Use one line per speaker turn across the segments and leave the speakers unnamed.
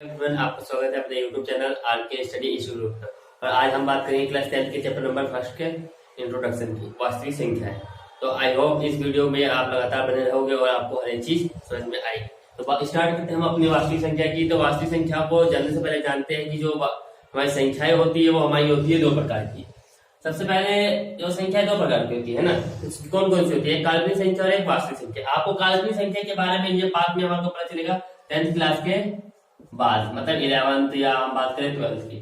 आपका स्वागत है अपने YouTube channel RK study institute पर। और आज हम बात करेंगे क्लास 10 के चैप्टर नंबर 1 के इंट्रोडक्शन की वास्तविक संख्याएं। तो आई होप इस वीडियो में आप लगातार बने रहोगे और आपको हर एक चीज समझ में आएगी। तो स्टार्ट करते हैं हम अपनी वास्तविक संख्या की। तो वास्तविक संख्या को जानने से पहले जानते हैं कि जो हमारी संख्याएं होती है वो हमारी होती है दो प्रकार की। सबसे पहले जो संख्या दो प्रकार की होती है ना, कौन कौन सी होती है? काल्पनिक संख्या और एक वास्तविक संख्या। आपको काल्पनिक संख्या के बारे में ये बात में आपको पता चलेगा 10th क्लास के बाद, मतलब 11th या हम बात करें 12th की।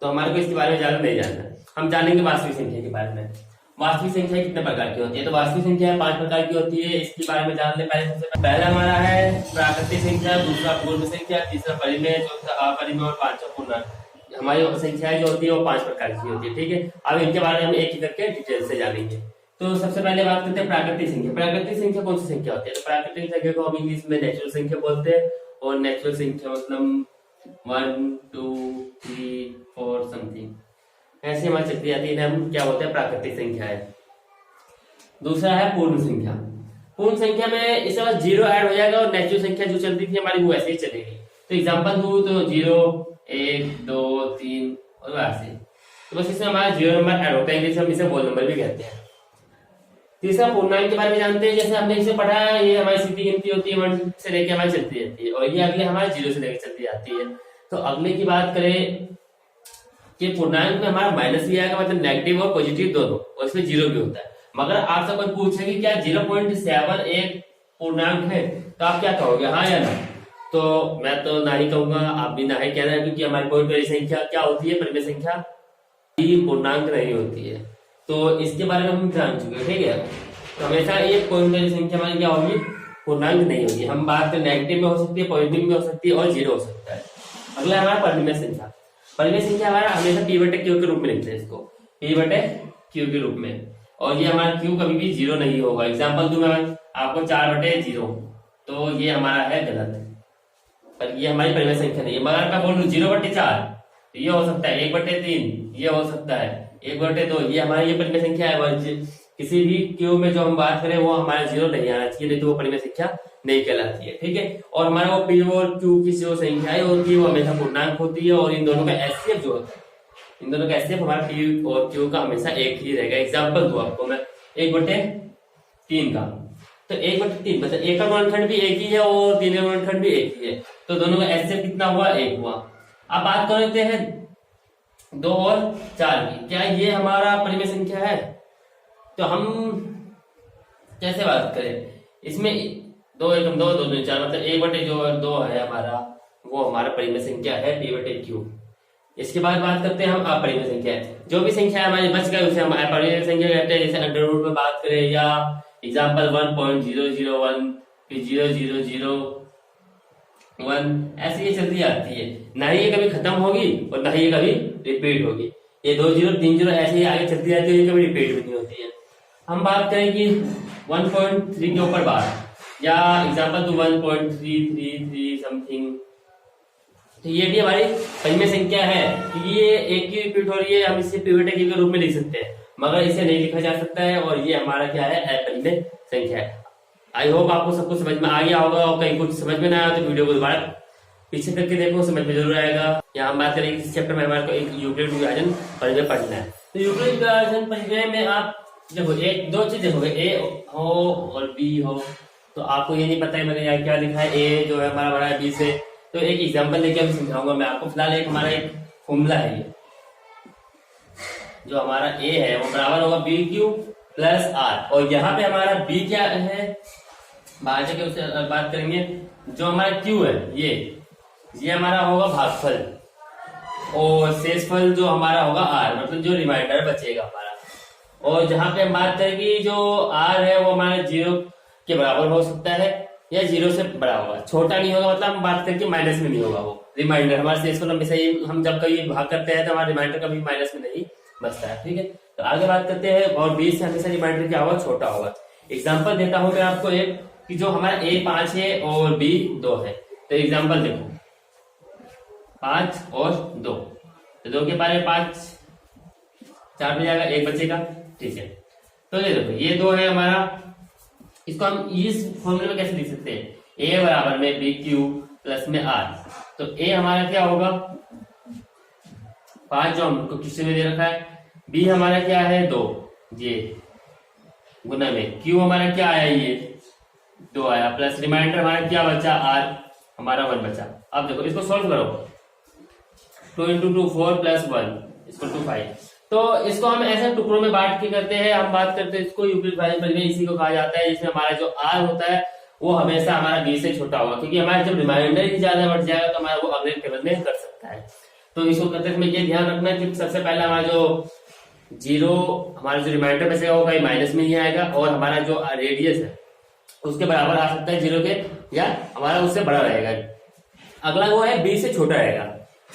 तो हमारे को इसके बारे में ज्यादा नहीं जानना, हम जानेंगे वास्तविक संख्या के बारे में। वास्तविक संख्या कितने प्रकार की होती है? तो वास्तविक संख्या 5 प्रकार की होती है। इसके बारे में जान ले पहला हमारा है प्राकृतिक संख्या, दूसरा पूर्ण संख्या, तीसरा परिमेय, चौथा अपरिमेय और पांचवा पूर्णांक। हमारी संख्याएं जो होती है वो 5 प्रकार की होती है। ठीक है, अब इनके बारे में हम एक एक करके डिटेल से जानेंगे। तो सबसे पहले बात करते हैं प्राकृतिक संख्या। प्राकृतिक संख्या कौन सी संख्या होती है? तो प्राकृतिक संख्या को हम इंग्लिश में नेचुरल संख्या बोलते हैं। और नेचुरल संख्या मतलब 1 2 3 4 समथिंग ऐसे हमारी चलती जाती है, हम क्या बोलते हैं? प्राकृतिक संख्या है। दूसरा है पूर्ण संख्या। पूर्ण संख्या में इसके बाद 0 ऐड हो जाएगा और नेचुरल संख्या जो चलती थी हमारी वो ऐसे ही चलेगी। तो एग्जांपल दूं तो 0 1 2 3 और वैसे। तो बस इसमें हमारा 0 नंबर ऐड होता है, इंग्लिश में हम इसे होल नंबर भी कहते हैं। तीसरा पूर्णांक के बारे में जानते हैं। जैसे हमने इसे पढ़ा है, ये हमारी सीधी गिनती होती है 1 से लेके हमारी चलती रहती है, और ये अगले हमारे 0 से लेकर चलती जाती है। तो अगले की बात करें कि पूर्णांक में हमारा माइनस भी आएगा, मतलब नेगेटिव और पॉजिटिव दोनों, और इसमें 0 भी होता है। मगर आपसे कोई पूछे कि क्या 0.7 एक पूर्णांक है, तो आप क्या कहोगे, हाँ या ना? तो मैं तो ना ही कहूंगा, आप भी ना ही कहना है, क्योंकि हमारी कोई बड़ी संख्या क्या होती है? परिमेय संख्या पूर्णांक नहीं होती है। तो इसके बारे में हम जान चुके हैं। ठीक है, तो हमेशा ये कोई बड़ी संख्या हमारी क्या होगी? पूर्णांक नहीं होगी। हम बात करें नेगेटिव में हो सकती है, पॉजिटिव में हो सकती है और 0 हो सकता है। अगला हमारा परिमेय संख्या। परिमेय संख्या हमारा हमेशा P/Q के रूप में लिखते हैं इसको, P/Q के रूप में। और ये हमारा Q कभी भी 0 नहीं होगा। एग्जाम्पल दूं मैं आपको 4/0, तो ये हमारा है गलत, पर ये हमारी परिमेय संख्या नहीं है। मगर मैं बोलूं 0/4, तो ये हो सकता है। 1/3 ये हो सकता है। 1/2 ये हमारी ये परिमेय संख्या है। किसी भी क्यू में जो हम बात करें वो हमारा 0 नहीं आना चाहिए, नहीं तो वो परिमेय संख्या नहीं कहलाती है। ठीक है, और हमारा वो P और Q की जो संख्याएं होती है वो हमेशा पूर्णांक होती है, और इन दोनों का एचसीएफ जो होता है, इन दोनों का एचसीएफ हमारा P और Q का हमेशा एक ही रहेगा। एग्जाम्पल दूं आपको मैं 1/3 का, तो 1/3 मतलब 1 का गुणनखंड भी एक ही है और 3 का गुणनखंड भी एक ही है, तो दोनों का एचसीएफ कितना हुआ? 1 हुआ। अब बात कर लेते हैं 2 और 4 की। क्या ये हमारा परिमेय संख्या है? तो हम कैसे बात करें इसमें? 2 एकम 2 2 दूनी 4, मतलब 1/2 है हमारा, वो हमारा परिमेय संख्या है P/Q। इसके बाद बात करते हैं हम अपरिमेय संख्या। जो भी संख्या हमारी बच गई उसे हम अपरिमेय संख्या कहते हैं। जैसे अंडर रूट में बात करें, या एग्जाम्पल 1.001 फिर 0.001 ऐसे ये चलती आती है। ना ही ये कभी खत्म होगी और ना ही ये कभी रिपीट होगी। ये 2 0 3 0 ऐसे ही आगे चलती जाती है, ये कभी रिपीट भी नहीं होती है। हम बात करें कि 1.3 के ऊपर बात, या एग्जाम्पल तो 1.333 समथिंग, तो ये भी हमारी परिमेय संख्या है कि ये एक ही रिपीट हो रही है। हम इसे P/Q के रूप में लिख सकते हैं, मगर इसे नहीं लिखा जा सकता है, और ये हमारा क्या है? अपरिमेय संख्या है। आई होप आपको सब कुछ समझ में आ गया होगा, और कहीं कुछ समझ में ना आया तो वीडियो को दोबारा पीछे करके देखो, समझ में जरूर आएगा। यहाँ हम बात करेंगे इस चैप्टर में हमारे को एक यूक्लिड विभाजन परिमेय पढ़ना है। तो यूक्लिड विभाजन परिमेय में आप देखो एक दो चीज देखोगे, ए हो और बी हो, तो आपको ये नहीं पता है मैंने यहाँ क्या लिखा है। ए जो है हमारा बड़ा है बी से, तो एक एग्जांपल लेके अभी समझाऊंगा मैं आपको। फिलहाल एक हमारा एक फॉर्मूला है, ये जो हमारा ए है वो बराबर होगा BQ + R, और यहाँ पे हमारा बी क्या है बाहर के उससे बात करेंगे। जो हमारा Q है ये हमारा होगा भागफल, और शेषफल जो हमारा होगा R, मतलब जो रिमाइंडर बचेगा हमारा। और जहां पे हम बात करेंगे जो R है वो हमारे 0 के बराबर हो सकता है या 0 से बड़ा होगा, छोटा नहीं होगा, मतलब हम बात करेंगे माइनस में नहीं होगा वो रिमाइंडर। हमारे शेषफल हमेशा हम जब कभी भाग करते हैं तो हमारा रिमाइंडर कभी माइनस में नहीं बचता है। ठीक है, तो आगे बात करते हैं। और 20 से हमेशा रिमाइंडर क्या होगा? छोटा होगा। एग्जाम्पल देता हूं मैं आपको एक, कि जो हमारा A 5 है और B 2 है। तो एग्जाम्पल देखो 5 और 2, तो 2 के बारे 5 4 में जाएगा, 1 बचेगा। ठीक है, तो ये देखो ये 2 है हमारा, इसको हम इस फॉर्मूले में कैसे लिख सकते हैं? A बराबर में BQ प्लस में आर। तो ए हमारा क्या होगा 5 जो हमको क्वेश्चन में दे रखा है। बी हमारा क्या है 2 ये गुना में। क्यू हमारा क्या आया ये 2 आया, प्लस रिमाइंडर हमारा क्या बचा आर हमारा 1 बचा। अब देखो इसको सॉल्व करो, 2 इंटू 2 4 प्लस 1 इसको 2 5। तो इसको हम ऐसे टुकड़ों में बांट के करते हैं। हम बात करते हैं इसको यूक्लिड भाज्यफल में, इसी को कहा जाता है जिसमें हमारा जो आर होता है वो हमेशा हमारा बी से छोटा होगा, क्योंकि हमारा जब रिमाइंडर ही ज्यादा बढ़ जाएगा तो हमारा वो अगले टेबल में कर सकता है। तो इसको करते समय ये ध्यान रखना कि सबसे पहले हमारा जो जीरो हमारा जो रिमाइंडर बचेगा वो कहीं माइनस में ही आएगा, और हमारा जो रेडियस है उसके बराबर आ सकता है जीरो के, या हमारा उससे बड़ा रहेगा। अगला वो है बी से छोटा रहेगा,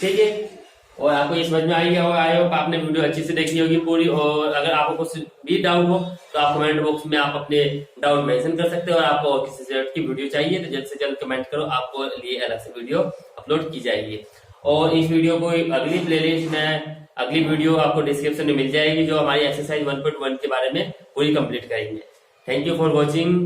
ठीक है। और आपको ये समझ में आई होगा, आई होप आपने वीडियो अच्छी से देखी होगी पूरी। और अगर आपको कुछ भी डाउट हो तो आप कमेंट बॉक्स में आप अपने डाउट मेंशन कर सकते हो। और आपको और किसी सब्जेक्ट की वीडियो चाहिए तो जल्द से जल्द कमेंट करो, आपको लिए अलग से वीडियो अपलोड की जाएगी। और इस वीडियो को अगली प्लेलिस्ट में अगली वीडियो आपको डिस्क्रिप्शन में मिल जाएगी, जो हमारी एक्सरसाइज 1.1 के बारे में पूरी कंप्लीट करेंगे। Thank you for watching.